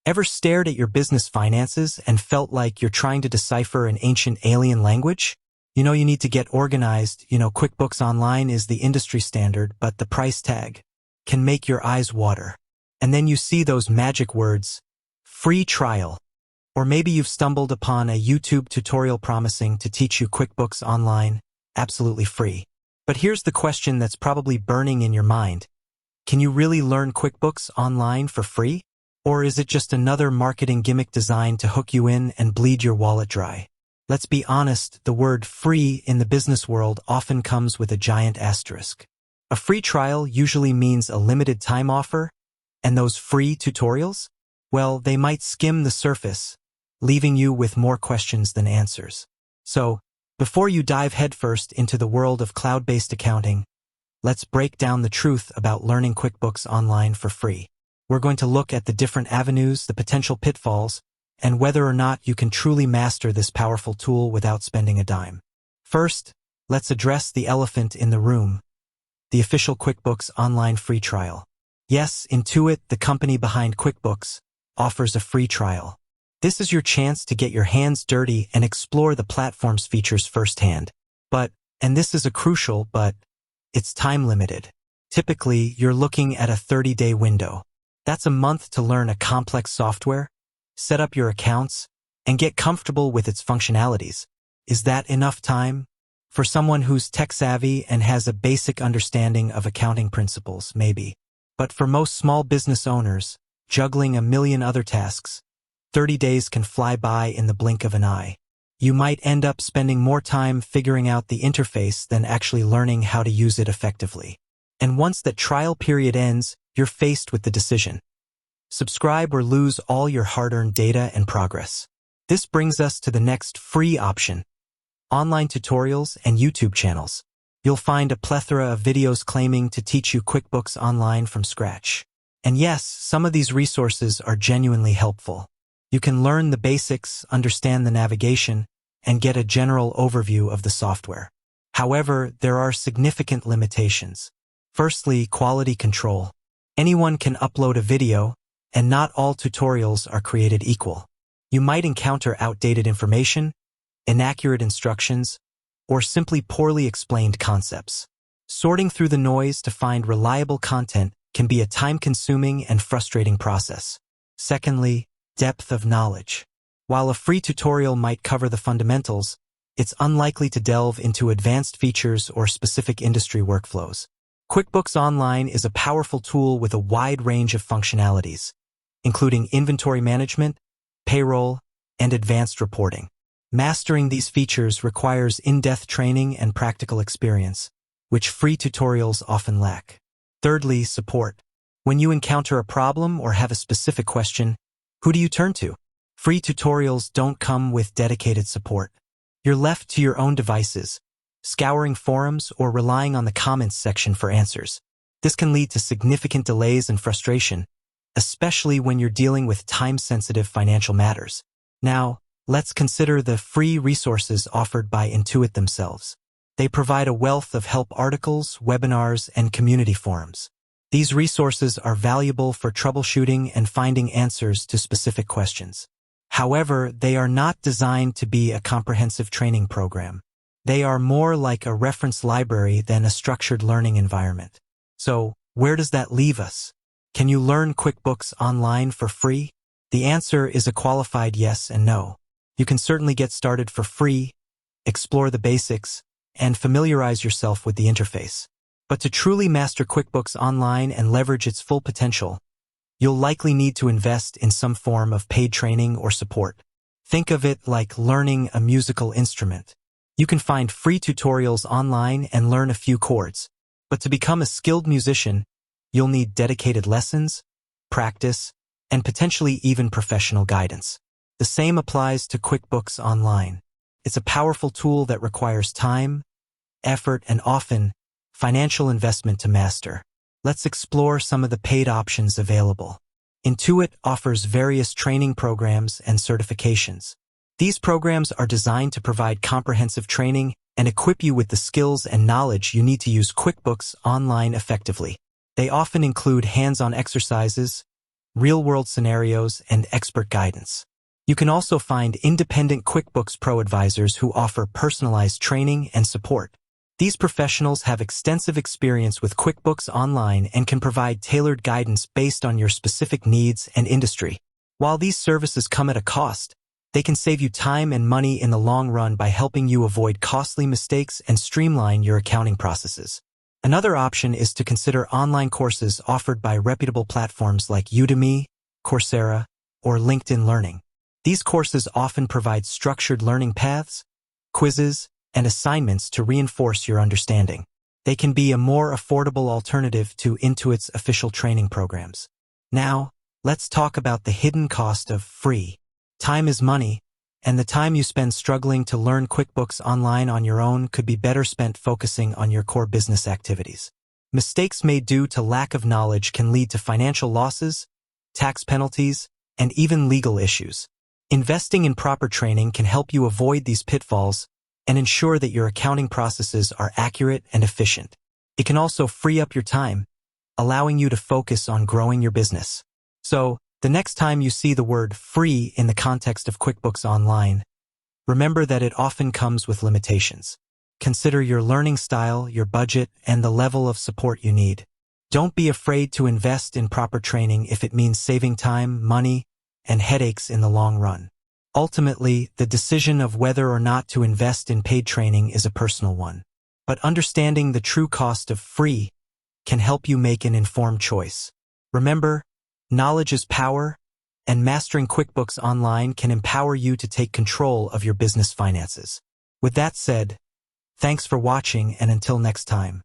Ever stared at your business finances and felt like you're trying to decipher an ancient alien language? You need to get organized. QuickBooks Online is the industry standard, but the price tag can make your eyes water. And then you see those magic words, free trial. Or maybe you've stumbled upon a YouTube tutorial promising to teach you QuickBooks Online, absolutely free. But here's the question that's probably burning in your mind. Can you really learn QuickBooks Online for free? Or is it just another marketing gimmick designed to hook you in and bleed your wallet dry? Let's be honest, the word free in the business world often comes with a giant asterisk. A free trial usually means a limited time offer, and those free tutorials? Well, they might skim the surface, leaving you with more questions than answers. So, before you dive headfirst into the world of cloud-based accounting, let's break down the truth about learning QuickBooks Online for free. We're going to look at the different avenues, the potential pitfalls, and whether or not you can truly master this powerful tool without spending a dime. First, let's address the elephant in the room, the official QuickBooks Online free trial. Yes, Intuit, the company behind QuickBooks, offers a free trial. This is your chance to get your hands dirty and explore the platform's features firsthand. And this is a crucial, but it's time limited. Typically, you're looking at a 30-day window. That's a month to learn a complex software, set up your accounts, and get comfortable with its functionalities. Is that enough time? For someone who's tech-savvy and has a basic understanding of accounting principles, maybe. But for most small business owners, juggling a million other tasks, 30 days can fly by in the blink of an eye. You might end up spending more time figuring out the interface than actually learning how to use it effectively. And once that trial period ends, you're faced with the decision. Subscribe or lose all your hard-earned data and progress. This brings us to the next free option: online tutorials and YouTube channels. You'll find a plethora of videos claiming to teach you QuickBooks Online from scratch. And yes, some of these resources are genuinely helpful. You can learn the basics, understand the navigation, and get a general overview of the software. However, there are significant limitations. Firstly, quality control. Anyone can upload a video, and not all tutorials are created equal. You might encounter outdated information, inaccurate instructions, or simply poorly explained concepts. Sorting through the noise to find reliable content can be a time-consuming and frustrating process. Secondly, depth of knowledge. While a free tutorial might cover the fundamentals, it's unlikely to delve into advanced features or specific industry workflows. QuickBooks Online is a powerful tool with a wide range of functionalities, including inventory management, payroll, and advanced reporting. Mastering these features requires in-depth training and practical experience, which free tutorials often lack. Thirdly, support. When you encounter a problem or have a specific question, who do you turn to? Free tutorials don't come with dedicated support. You're left to your own devices, scouring forums or relying on the comments section for answers. This can lead to significant delays and frustration, especially when you're dealing with time-sensitive financial matters. Now, let's consider the free resources offered by Intuit themselves. They provide a wealth of help articles, webinars, and community forums. These resources are valuable for troubleshooting and finding answers to specific questions. However, they are not designed to be a comprehensive training program. They are more like a reference library than a structured learning environment. So, where does that leave us? Can you learn QuickBooks Online for free? The answer is a qualified yes and no. You can certainly get started for free, explore the basics, and familiarize yourself with the interface. But to truly master QuickBooks Online and leverage its full potential, you'll likely need to invest in some form of paid training or support. Think of it like learning a musical instrument. You can find free tutorials online and learn a few chords. But to become a skilled musician, you'll need dedicated lessons, practice, and potentially even professional guidance. The same applies to QuickBooks Online. It's a powerful tool that requires time, effort, and often financial investment to master. Let's explore some of the paid options available. Intuit offers various training programs and certifications. These programs are designed to provide comprehensive training and equip you with the skills and knowledge you need to use QuickBooks Online effectively. They often include hands-on exercises, real-world scenarios, and expert guidance. You can also find independent QuickBooks Pro advisors who offer personalized training and support. These professionals have extensive experience with QuickBooks Online and can provide tailored guidance based on your specific needs and industry. While these services come at a cost, they can save you time and money in the long run by helping you avoid costly mistakes and streamline your accounting processes. Another option is to consider online courses offered by reputable platforms like Udemy, Coursera, or LinkedIn Learning. These courses often provide structured learning paths, quizzes, and assignments to reinforce your understanding. They can be a more affordable alternative to Intuit's official training programs. Now, let's talk about the hidden cost of free. Time is money, and the time you spend struggling to learn QuickBooks Online on your own could be better spent focusing on your core business activities. Mistakes made due to lack of knowledge can lead to financial losses, tax penalties, and even legal issues. Investing in proper training can help you avoid these pitfalls and ensure that your accounting processes are accurate and efficient. It can also free up your time, allowing you to focus on growing your business. So, the next time you see the word free in the context of QuickBooks Online, remember that it often comes with limitations. Consider your learning style, your budget, and the level of support you need. Don't be afraid to invest in proper training if it means saving time, money, and headaches in the long run. Ultimately, the decision of whether or not to invest in paid training is a personal one. But understanding the true cost of free can help you make an informed choice. Remember, knowledge is power, and mastering QuickBooks Online can empower you to take control of your business finances. With that said, thanks for watching, and until next time.